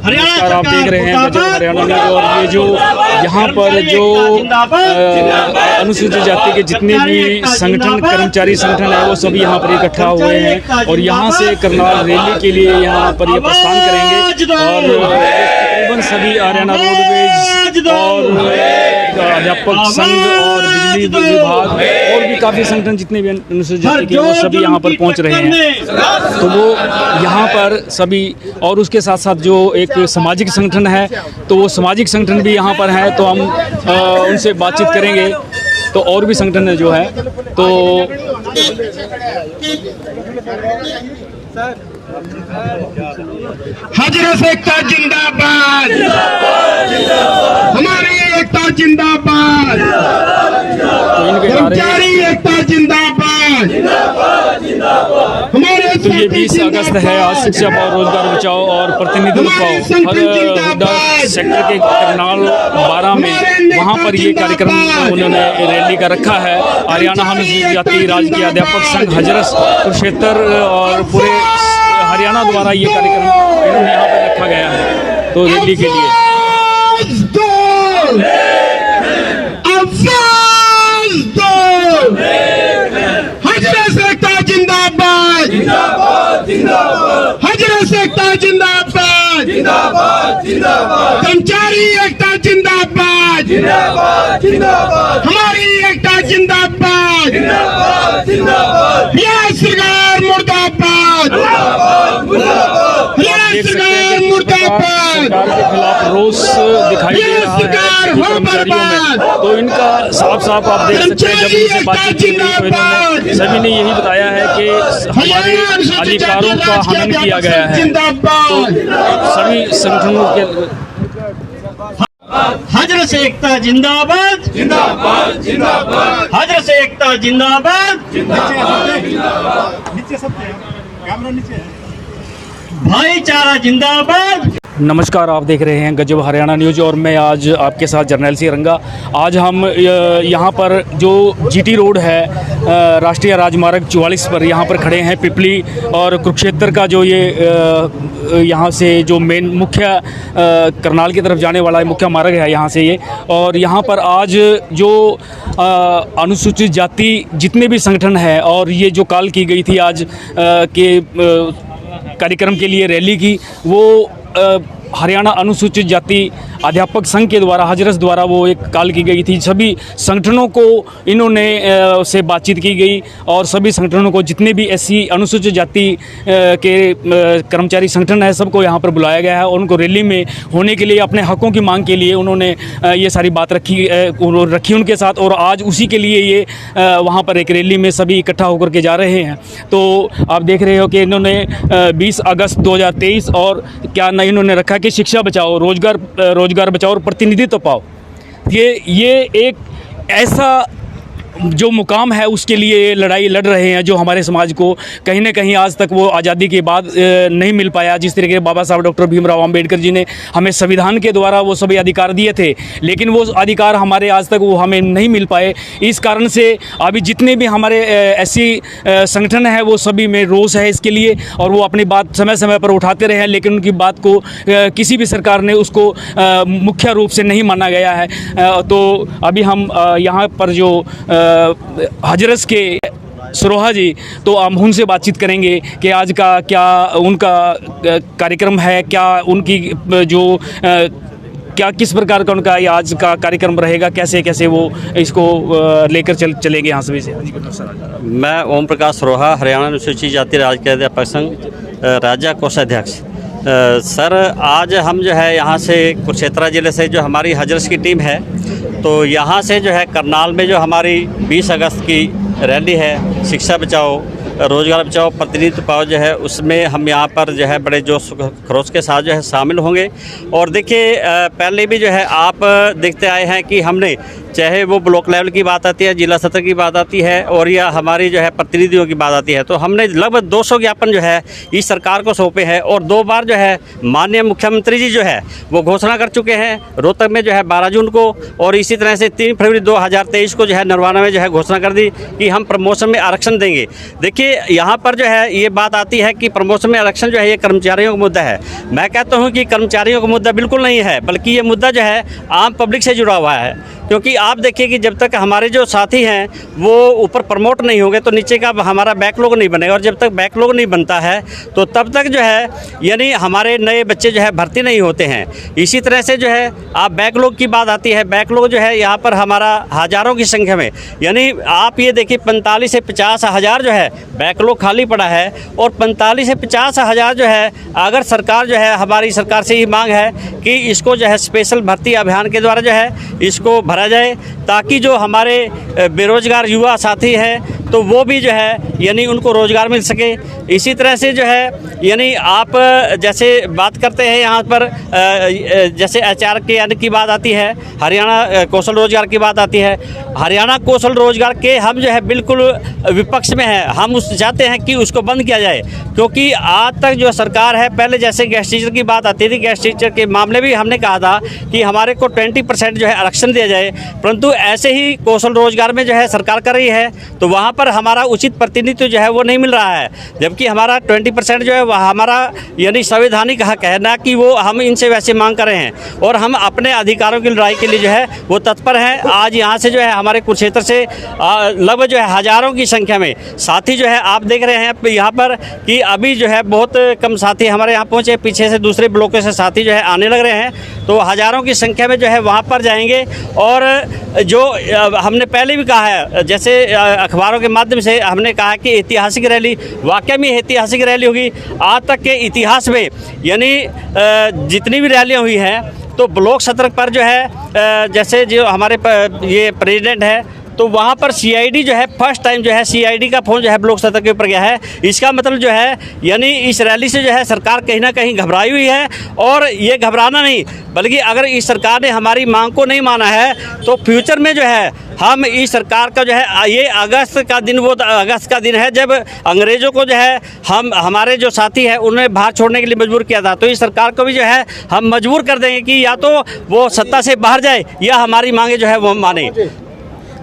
नमस्कार, आप देख रहे हैं गजब हरियाणा न्यूज। और ये जो यहाँ पर जो अनुसूचित जाति के जितने भी संगठन, कर्मचारी संगठन है, वो सभी यहाँ पर इकट्ठा हुए हैं और यहाँ से करनाल रैली के लिए यहाँ पर ये प्रस्थान करेंगे। और तकरीबन सभी हरियाणा रोडवेज और अध्यापक संघ और बिजली विभाग और भी काफ़ी संगठन जितने भी अनुसूचित जाति के वो सभी यहाँ पर पहुँच रहे हैं। तो वो यहाँ पर सभी, और उसके साथ साथ जो एक सामाजिक संगठन है, तो वो सामाजिक संगठन भी यहाँ पर हैं। तो हम उनसे बातचीत करेंगे। तो और भी संगठन जो है, तो हजरत एकता जिंदाबाद, हमारी एकता जिंदाबाद, कर्मचारी एकता जिंदाबाद, हमारे। तो ये 20 अगस्त है, आज शिक्षा और रोजगार बचाओ और प्रतिनिधित्व बचाओ हर सेक्टर के करनाल 12 में वहाँ पर ये कार्यक्रम उन्होंने रैली का रखा है। हरियाणा अनुसूचित जाति राज्य अध्यापक संघ हजरत कुरुक्षेत्र और पूरे हरियाणा द्वारा ये कार्यक्रम इन्होंने यहाँ पर रखा गया है। तो रैली के लिए हजरत एकता जिंदाबाद, हजरत एकता जिंदाबाद, कर्मचारी एकता जिंदाबाद, हमारी एकता जिंदाबाद, यह सरकार मुर्दाबाद, यह सरकार मुर्दाबाद, सरकार के खिलाफ रोष दिखाई दे रहा है कर्मचारियों में। तो इनका साफ साफ आप देख सकते हैं, जब इनसे बातचीत की गई तो इन्होंने सभी ने यही बताया है कि हमारे अधिकारों का हनन किया गया है। तो सभी संगठनों के हजरत एकता जिंदाबाद, जिंदाबाद, जिंदाबाद, हजरत एकता जिंदाबाद, भाईचारा जिंदाबाद। नमस्कार, आप देख रहे हैं गजब हरियाणा न्यूज और मैं आज आपके साथ जर्नैल सिंह रंगा। आज हम यहाँ पर जो जीटी रोड है, राष्ट्रीय राजमार्ग 44 पर यहाँ पर खड़े हैं। पिपली और कुरुक्षेत्र का जो ये यहाँ से जो मेन मुख्य करनाल की तरफ जाने वाला मुख्य मार्ग है यहाँ से ये। और यहाँ पर आज जो अनुसूचित जाति जितने भी संगठन है और ये जो कॉल की गई थी आज के कार्यक्रम के लिए रैली की, वो हरियाणा अनुसूचित जाति अध्यापक संघ के द्वारा हजरत द्वारा वो एक कॉल की गई थी। सभी संगठनों को इन्होंने से बातचीत की गई और सभी संगठनों को, जितने भी एससी अनुसूचित जाति के कर्मचारी संगठन है, सबको यहाँ पर बुलाया गया है और उनको रैली में होने के लिए, अपने हकों की मांग के लिए उन्होंने ये सारी बात रखी उनके साथ। और आज उसी के लिए ये वहाँ पर एक रैली में सभी इकट्ठा होकर के जा रहे हैं। तो आप देख रहे हो कि इन्होंने 20 अगस्त 2023 और क्या नहीं इन्होंने रखा कि शिक्षा बचाओ, रोजगार बचाओ और प्रतिनिधित्व पाओ। ये एक ऐसा जो मुकाम है उसके लिए लड़ाई लड़ रहे हैं जो हमारे समाज को कहीं ना कहीं आज तक वो आज़ादी के बाद नहीं मिल पाया। जिस तरीके से बाबा साहब डॉक्टर भीमराव अंबेडकर जी ने हमें संविधान के द्वारा वो सभी अधिकार दिए थे, लेकिन वो अधिकार हमारे आज तक वो हमें नहीं मिल पाए। इस कारण से अभी जितने भी हमारे ऐसी संगठन है वो सभी में रोष है इसके लिए, और वो अपनी बात समय समय पर उठाते रहे हैं, लेकिन उनकी बात को किसी भी सरकार ने उसको मुख्य रूप से नहीं माना गया है। तो अभी हम यहाँ पर जो हजरत के सरोहा जी, तो हम उनसे बातचीत करेंगे कि आज का क्या उनका कार्यक्रम है, क्या उनकी जो क्या किस प्रकार का उनका आज का कार्यक्रम रहेगा, कैसे कैसे वो इसको लेकर चलेंगे यहाँ से। मैं ओम प्रकाश सरोहा, हरियाणा अनुसूचित जाति राज्य के अध्यापक संघ राज्य कोषाध्यक्ष। सर, आज हम जो है यहाँ से कुरुक्षेत्र ज़िले से जो हमारी हजरत की टीम है, तो यहाँ से जो है करनाल में जो हमारी 20 अगस्त की रैली है, शिक्षा बचाओ रोजगार बचाओ प्रतिनिधित्व पाओ, जो है उसमें हम यहाँ पर जो है बड़े जोश खरोश के साथ जो है शामिल होंगे। और देखिए, पहले भी जो है आप देखते आए हैं कि हमने चाहे वो ब्लॉक लेवल की बात आती है, जिला सतर की बात आती है, और या हमारी जो है प्रतिनिधियों की बात आती है, तो हमने लगभग 200 ज्ञापन जो है इस सरकार को सौंपे हैं। और 2 बार जो है माननीय मुख्यमंत्री जी जो है वो घोषणा कर चुके हैं, रोहतक में जो है 12 जून को, और इसी तरह से 3 फरवरी 2023 को जो है नरवाना में जो है घोषणा कर दी कि हम प्रमोशन में आरक्षण देंगे। देखिए यहाँ पर जो है ये बात आती है कि प्रमोशन में आरक्षण जो है ये कर्मचारियों का मुद्दा है। मैं कहता हूँ कि कर्मचारियों का मुद्दा बिल्कुल नहीं है, बल्कि ये मुद्दा जो है आम पब्लिक से जुड़ा हुआ है। क्योंकि आप देखिए कि जब तक हमारे जो साथी हैं वो ऊपर प्रमोट नहीं होंगे तो नीचे का हमारा बैकलॉग नहीं बनेगा, और जब तक बैकलॉग नहीं बनता है तो तब तक जो है यानी हमारे नए बच्चे जो है भर्ती नहीं होते हैं। इसी तरह से जो है आप बैकलॉग की बात आती है, बैकलॉग जो है यहाँ पर हमारा हज़ारों की संख्या में, यानी आप ये देखिए 45 से 50 हज़ार जो है बैकलॉग खाली पड़ा है, और 45 से 50 हज़ार जो है अगर सरकार जो है हमारी सरकार से ही मांग है कि इसको जो है स्पेशल भर्ती अभियान के द्वारा जो है इसको भरा जाए, ताकि जो हमारे बेरोजगार युवा साथी हैं तो वो भी जो है यानी उनको रोज़गार मिल सके। इसी तरह से जो है यानी आप जैसे बात करते हैं यहाँ पर जैसे HR के यानी की बात आती है, हरियाणा कौशल रोजगार की बात आती है। हरियाणा कौशल रोजगार के हम जो है बिल्कुल विपक्ष में हैं, हम उस चाहते हैं कि उसको बंद किया जाए, क्योंकि आज तक जो सरकार है पहले जैसे गेस्ट टीचर की बात आती थी, गेस्ट टीचर के मामले भी हमने कहा था कि हमारे को 20% जो है आरक्षण दिया जाए, परंतु ऐसे ही कौशल रोजगार में जो है सरकार कर रही है तो वहाँ पर हमारा उचित प्रतिनिधित्व जो है वो नहीं मिल रहा है। जबकि हमारा 20% जो है वह हमारा यानी संवैधानिक हक है, ना कि वो हम इनसे वैसे मांग कर रहे हैं, और हम अपने अधिकारों की लड़ाई के लिए जो है वो तत्पर हैं। आज यहाँ से जो है हमारे कुरुक्षेत्र से लगभग जो है हज़ारों की संख्या में साथी जो है आप देख रहे हैं यहाँ पर कि अभी जो है बहुत कम साथी हमारे यहाँ पहुँचे, पीछे से दूसरे ब्लॉकों से साथी जो है आने लग रहे हैं, तो हज़ारों की संख्या में जो है वहाँ पर जाएंगे। और जो हमने पहले भी कहा है, जैसे अखबारों के माध्यम से हमने कहा कि ऐतिहासिक रैली, वाकई में ऐतिहासिक रैली होगी। आज तक के इतिहास में यानी जितनी भी रैलियाँ हुई हैं तो ब्लॉक सत्र पर जो है जैसे जो हमारे ये प्रेसिडेंट है तो वहाँ पर CID जो है फर्स्ट टाइम जो है CID का फ़ोन जो है ब्लॉक सत्र के ऊपर गया है। इसका मतलब जो है यानी इस रैली से जो है सरकार कहीं ना कहीं घबराई हुई है, और ये घबराना नहीं बल्कि अगर इस सरकार ने हमारी मांग को नहीं माना है तो फ्यूचर में जो है हम इस सरकार का जो है ये अगस्त का दिन वो अगस्त का दिन है जब अंग्रेज़ों को जो है हमारे जो साथी है उन्हें बाहर छोड़ने के लिए मजबूर किया था, तो इस सरकार को भी जो है हम मजबूर कर देंगे कि या तो वो सत्ता से बाहर जाए या हमारी मांगे जो है वो माने।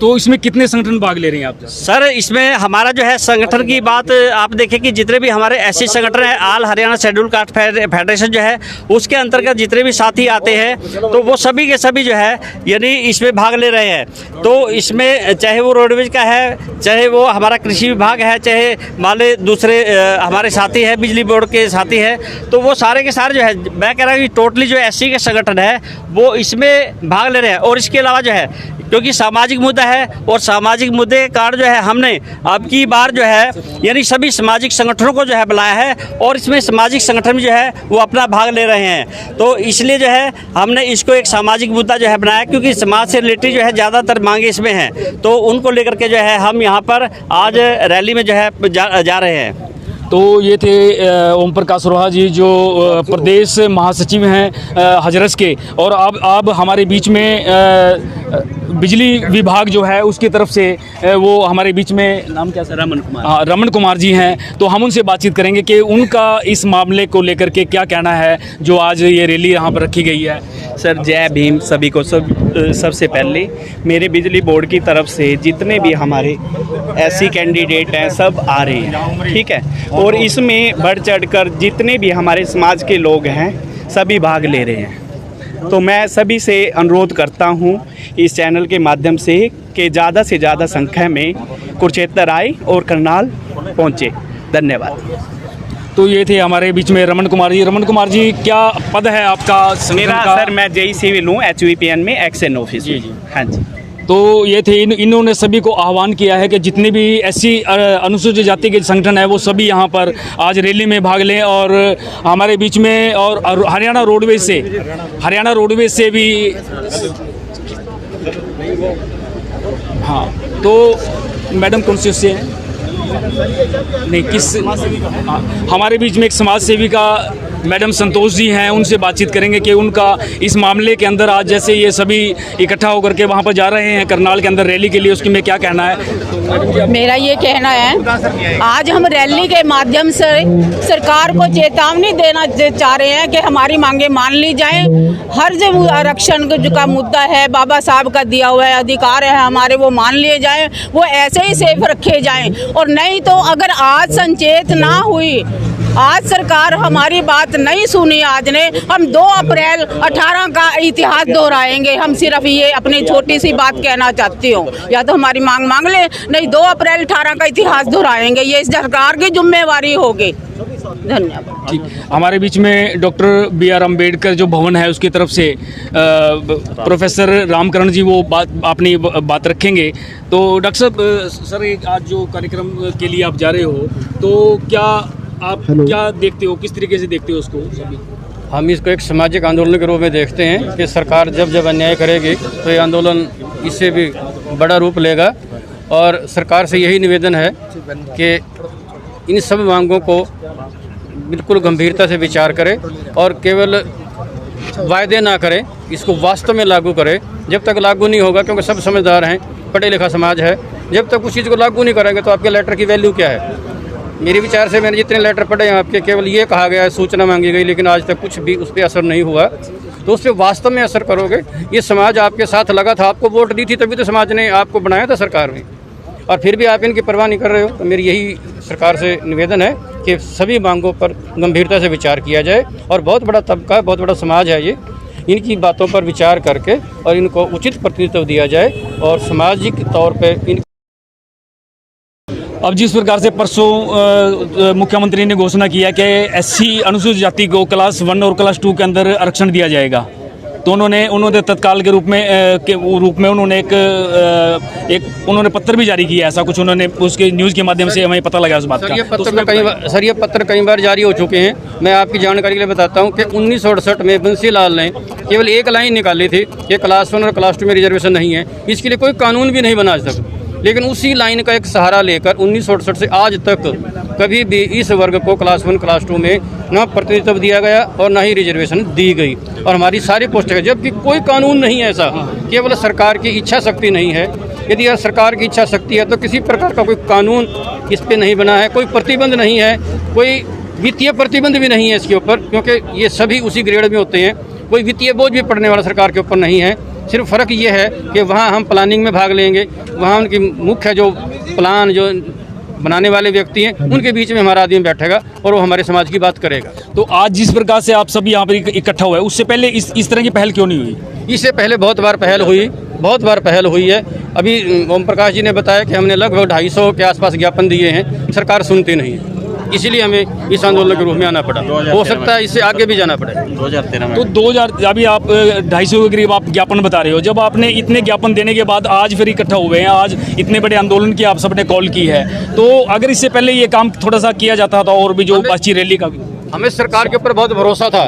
तो इसमें कितने संगठन भाग ले रहे हैं आप? सर इसमें हमारा जो है संगठन की बात आप देखें कि जितने भी हमारे ऐसे संगठन हैं, all Haryana schedule caste federation जो है उसके अंतर्गत जितने भी साथी आते हैं तो वो सभी के सभी जो है यानी इसमें भाग ले रहे हैं। तो इसमें चाहे वो रोडवेज का है, चाहे वो हमारा कृषि विभाग है, चाहे मान ले दूसरे हमारे साथी है बिजली बोर्ड के साथी है, तो वो सारे के सारे जो है मैं कह रहा हूँ कि टोटली जो SC के संगठन है वो इसमें भाग ले रहे हैं। और इसके अलावा जो है क्योंकि सामाजिक मुद्दा है और सामाजिक मुद्दे के कारण जो है हमने अब की बार जो है यानी सभी सामाजिक संगठनों को जो है बुलाया है, और इसमें सामाजिक संगठन जो है वो अपना भाग ले रहे हैं। तो इसलिए जो है हमने इसको एक सामाजिक मुद्दा जो है बनाया, क्योंकि समाज से रिलेटेड जो है ज़्यादातर मांगे इसमें हैं, तो उनको लेकर के जो है हम यहाँ पर आज रैली में जो है जा रहे हैं। तो ये थे ओम प्रकाश रोहा जी जो प्रदेश महासचिव हैं हजरस के, और अब हमारे बीच में बिजली विभाग जो है उसकी तरफ से वो हमारे बीच में नाम क्या सर? रमन कुमार। हाँ, रमन कुमार जी हैं। तो हम उनसे बातचीत करेंगे कि उनका इस मामले को लेकर के क्या कहना है जो आज ये रैली यहाँ पर रखी गई है। सर जय भीम सभी को। सबसे पहले मेरे बिजली बोर्ड की तरफ से जितने भी हमारे SC कैंडिडेट हैं सब आ रहे हैं, ठीक है, और इसमें बढ़ चढ़कर जितने भी हमारे समाज के लोग हैं सभी भाग ले रहे हैं। तो मैं सभी से अनुरोध करता हूं इस चैनल के माध्यम से कि ज़्यादा से ज़्यादा संख्या में कुरुक्षेत्र आए और करनाल पहुंचे। धन्यवाद। तो ये थे हमारे बीच में रमन कुमार जी। रमन कुमार जी क्या पद है आपका? मेरा सर मैं JE सिविल हूँ HVPN में एक्शन ऑफिस। जी जी हाँ जी। तो ये थे इन्होंने सभी को आह्वान किया है कि जितने भी SC अनुसूचित जाति के संगठन है वो सभी यहाँ पर आज रैली में भाग लें। और हमारे बीच में और हरियाणा रोडवेज से भी हाँ। तो मैडम कौन से हैं? नहीं किस हमारे बीच में एक समाज सेवी का मैडम संतोष जी हैं, उनसे बातचीत करेंगे कि उनका इस मामले के अंदर आज जैसे ये सभी इकट्ठा होकर के वहाँ पर जा रहे हैं करनाल के अंदर रैली के लिए, उसकी में क्या कहना है? मेरा ये कहना है, आज हम रैली के माध्यम से सरकार को चेतावनी देना चाह रहे हैं कि हमारी मांगे मान ली जाएं। हर जो आरक्षण का मुद्दा है, बाबा साहब का दिया हुआ है अधिकार है हमारे, वो मान लिए जाएं, वो ऐसे ही सेफ रखे जाएं। और नहीं तो अगर आज संचेत ना हुई, आज सरकार हमारी बात नहीं सुनी, आज ने हम 2 अप्रैल 18 का इतिहास दोहराएंगे। हम सिर्फ ये अपनी छोटी सी बात कहना चाहती हूँ, या तो हमारी मांग मांग ले, नहीं 2 अप्रैल 18 का इतिहास दोहराएंगे। ये इस सरकार की जिम्मेवारी होगी। धन्यवाद। ठीक, हमारे बीच में डॉक्टर BR अम्बेडकर जो भवन है उसकी तरफ से प्रोफेसर रामकरण जी वो अपनी बात रखेंगे। तो डॉक्टर साहब, सर एक आज जो कार्यक्रम के लिए आप जा रहे हो, तो क्या आप क्या देखते हो, किस तरीके से देखते हो उसको? हम इसको एक सामाजिक आंदोलन के रूप में देखते हैं कि सरकार जब जब अन्याय करेगी तो ये आंदोलन इससे भी बड़ा रूप लेगा। और सरकार से यही निवेदन है कि इन सब मांगों को बिल्कुल गंभीरता से विचार करें और केवल वायदे ना करें, इसको वास्तव में लागू करें। जब तक लागू नहीं होगा, क्योंकि सब समझदार हैं, पढ़े लिखा समाज है, जब तक उस चीज़ को लागू नहीं करेंगे तो आपके लेटर की वैल्यू क्या है? मेरे विचार से मैंने जितने लेटर पढ़े हैं आपके, केवल ये कहा गया है, सूचना मांगी गई, लेकिन आज तक कुछ भी उस पर असर नहीं हुआ। तो उस पर वास्तव में असर करोगे। ये समाज आपके साथ लगा था, आपको वोट दी थी, तभी तो समाज ने आपको बनाया था सरकार में, और फिर भी आप इनकी परवाह नहीं कर रहे हो। तो मेरी यही सरकार से निवेदन है कि सभी मांगों पर गंभीरता से विचार किया जाए। और बहुत बड़ा तबका, बहुत बड़ा समाज है ये, इनकी बातों पर विचार करके और इनको उचित प्रतिनिधित्व दिया जाए और सामाजिक तौर पर इन। अब जिस प्रकार से परसों मुख्यमंत्री ने घोषणा किया कि SC अनुसूचित जाति को क्लास 1 और क्लास 2 के अंदर आरक्षण दिया जाएगा, तो उन्होंने तत्काल के रूप में उन्होंने एक उन्होंने पत्र भी जारी किया, ऐसा कुछ उन्होंने उसके न्यूज़ के माध्यम से हमें पता लगा उस बात का। ये पत्र कई बार जारी हो चुके हैं। मैं आपकी जानकारी के लिए बताता हूं कि 1968 में बंसीलाल ने केवल एक लाइन निकाली थी कि क्लास 1 और क्लास 2 में रिजर्वेशन नहीं है। इसके लिए कोई कानून भी नहीं बना आज तक, लेकिन उसी लाइन का एक सहारा लेकर 1968 से आज तक कभी भी इस वर्ग को क्लास 1 क्लास 2 में न प्रतिनिधित्व दिया गया और न ही रिजर्वेशन दी गई, और हमारी सारी पोस्टें, जबकि कोई कानून नहीं है ऐसा, केवल सरकार की इच्छा शक्ति नहीं है। यदि यह सरकार की इच्छा शक्ति है तो किसी प्रकार का कोई कानून इस पर नहीं बना है, कोई प्रतिबंध नहीं है, कोई वित्तीय प्रतिबंध भी नहीं है इसके ऊपर, क्योंकि ये सभी उसी ग्रेड में होते हैं। कोई वित्तीय बोझ भी पड़ने वाला सरकार के ऊपर नहीं है। सिर्फ फ़र्क ये है कि वहाँ हम प्लानिंग में भाग लेंगे, वहाँ उनकी मुख्य जो प्लान जो बनाने वाले व्यक्ति हैं उनके बीच में हमारा आदमी बैठेगा और वो हमारे समाज की बात करेगा। तो आज जिस प्रकार से आप सभी यहाँ पर इकट्ठा हुए, उससे पहले इस तरह की पहल क्यों नहीं हुई? इससे पहले बहुत बार पहल हुई है। अभी ओम प्रकाश जी ने बताया कि हमने लगभग 250 के आसपास ज्ञापन दिए हैं, सरकार सुनती नहीं है, इसीलिए हमें इस आंदोलन के रूप में आना पड़ा। हो सकता है इससे आगे भी जाना पड़े। 2013 में तो 2000 अभी आप 250 के करीब आप ज्ञापन बता रहे हो, जब आपने इतने ज्ञापन देने के बाद आज फिर इकट्ठा हुए हैं, आज इतने बड़े आंदोलन की आप सबने कॉल की है, तो अगर इससे पहले ये काम थोड़ा सा किया जाता था और भी जो बातचीत रैली का भी, हमें सरकार के ऊपर बहुत भरोसा था,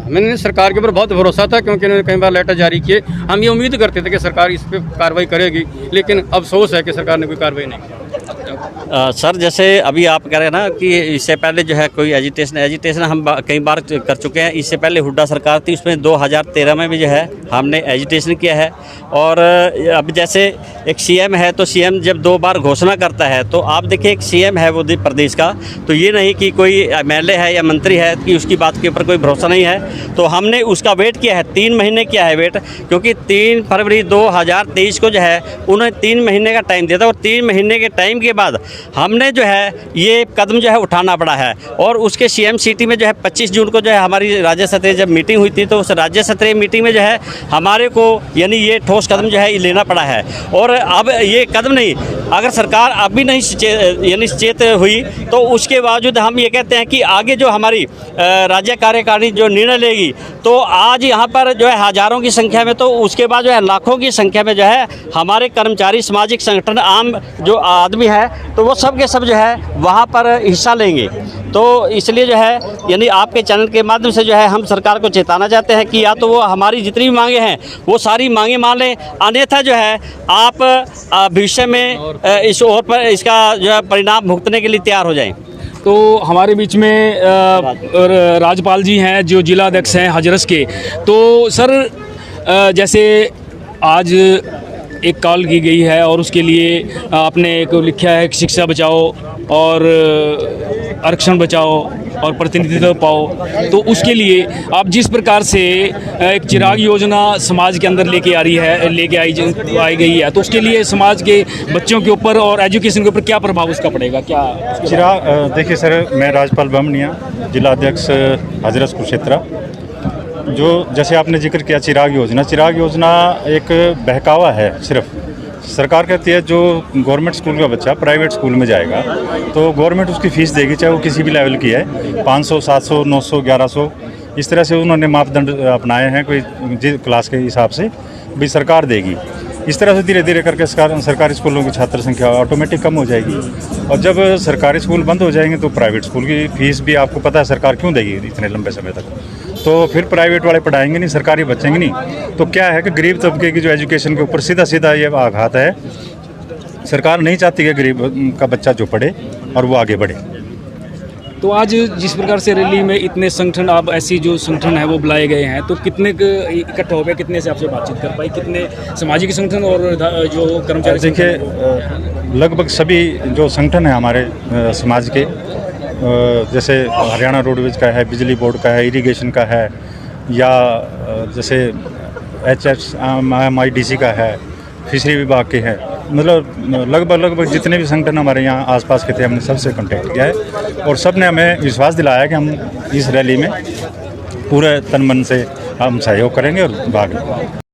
मैंने सरकार के ऊपर बहुत भरोसा था, क्योंकि उन्होंने कई बार लेटर जारी किए। हम ये उम्मीद करते थे कि सरकार इस पर कार्रवाई करेगी, लेकिन अफसोस है कि सरकार ने कोई कार्रवाई नहीं की। सर, जैसे अभी आप कह रहे हैं ना कि इससे पहले जो है कोई एजिटेशन हम कई बार कर चुके हैं। इससे पहले हुड्डा सरकार थी, उसमें 2013 में भी जो है हमने एजिटेशन किया है। और अब जैसे एक CM है, तो CM जब 2 बार घोषणा करता है, तो आप देखिए एक CM है वो प्रदेश का, तो ये नहीं कि कोई MLA है या मंत्री है कि उसकी बात के ऊपर कोई भरोसा नहीं है। तो हमने उसका वेट किया है, 3 महीने किया है वेट, क्योंकि 3 फरवरी 2023 को जो है उन्होंने 3 महीने का टाइम दिया था, और 3 महीने के टाइम के बाद हमने जो है ये कदम जो है उठाना पड़ा है। और उसके CM सिटी में जो है 25 जून को जो है हमारी राज्य स्तरीय जब मीटिंग हुई थी, तो उस राज्य स्तरीय मीटिंग में जो है हमारे को यानी ये ठोस कदम जो है लेना पड़ा है। और अब ये कदम नहीं, अगर सरकार अब भी नहीं सचेत हुई, तो उसके बावजूद हम ये कहते हैं कि आगे जो हमारी राज्य कार्यकारिणी जो निर्णय लेगी, तो आज यहाँ पर जो है हज़ारों की संख्या में, तो उसके बाद जो है लाखों की संख्या में जो है हमारे कर्मचारी, सामाजिक संगठन, आम जो आदमी है, तो वो सब के सब जो है वहाँ पर हिस्सा लेंगे। तो इसलिए जो है यानी आपके चैनल के माध्यम से जो है हम सरकार को चेताना चाहते हैं कि या तो वो हमारी जितनी भी मांगे हैं वो सारी मांगे मान लें, अन्यथा जो है आप भविष्य में इस और पर इसका जो है परिणाम भुगतने के लिए तैयार हो जाएं। तो हमारे बीच में राजपाल जी हैं जो जिला अध्यक्ष हैं हजरस के। तो सर जैसे आज एक कॉल की गई है और उसके लिए आपने एक लिखा है कि शिक्षा बचाओ और आरक्षण बचाओ और प्रतिनिधित्व पाओ, तो उसके लिए आप जिस प्रकार से एक चिराग योजना समाज के अंदर लेके आई गई है, तो उसके लिए समाज के बच्चों के ऊपर और एजुकेशन के ऊपर क्या प्रभाव उसका पड़ेगा? क्या चिराग, देखिए सर, मैं राजपाल बामनिया, जिला अध्यक्ष हजरस कुरुक्षेत्र। जो जैसे आपने जिक्र किया चिराग योजना एक बहकावा है। सिर्फ सरकार कहती है जो गवर्नमेंट स्कूल का बच्चा प्राइवेट स्कूल में जाएगा तो गवर्नमेंट उसकी फ़ीस देगी, चाहे वो किसी भी लेवल की है, 500, 700, 900, 1100, इस तरह से उन्होंने मापदंड अपनाए हैं कोई क्लास के हिसाब से भी सरकार देगी। इस तरह से धीरे धीरे करके सरकारी स्कूलों की छात्र संख्या ऑटोमेटिक कम हो जाएगी और जब सरकारी स्कूल बंद हो जाएंगे तो प्राइवेट स्कूल की फ़ीस भी आपको पता है सरकार क्यों देगी इतने लंबे समय तक। तो फिर प्राइवेट वाले पढ़ाएंगे नहीं, सरकारी बचेंगे नहीं। तो क्या है कि गरीब तबके की जो एजुकेशन के ऊपर सीधा सीधा ये आघात है। सरकार नहीं चाहती कि गरीब का बच्चा जो पढ़े और वो आगे बढ़े। तो आज जिस प्रकार से रैली में इतने संगठन, आप ऐसी जो संगठन है वो बुलाए गए हैं, तो कितने इकट्ठा हो गए, कितने से आपसे बातचीत कर पाई, कितने सामाजिक संगठन और जो कर्मचारी? देखिए लगभग सभी जो संगठन है हमारे समाज के, जैसे हरियाणा रोडवेज का है, बिजली बोर्ड का है, इरिगेशन का है, या जैसे HMIDC का है, फिशरी विभाग के हैं, मतलब लगभग जितने भी संगठन हमारे यहाँ आसपास के थे हमने सबसे कांटेक्ट किया है और सब ने हमें विश्वास दिलाया कि हम इस रैली में पूरे तन मन से हम सहयोग करेंगे और भाग लेंगे।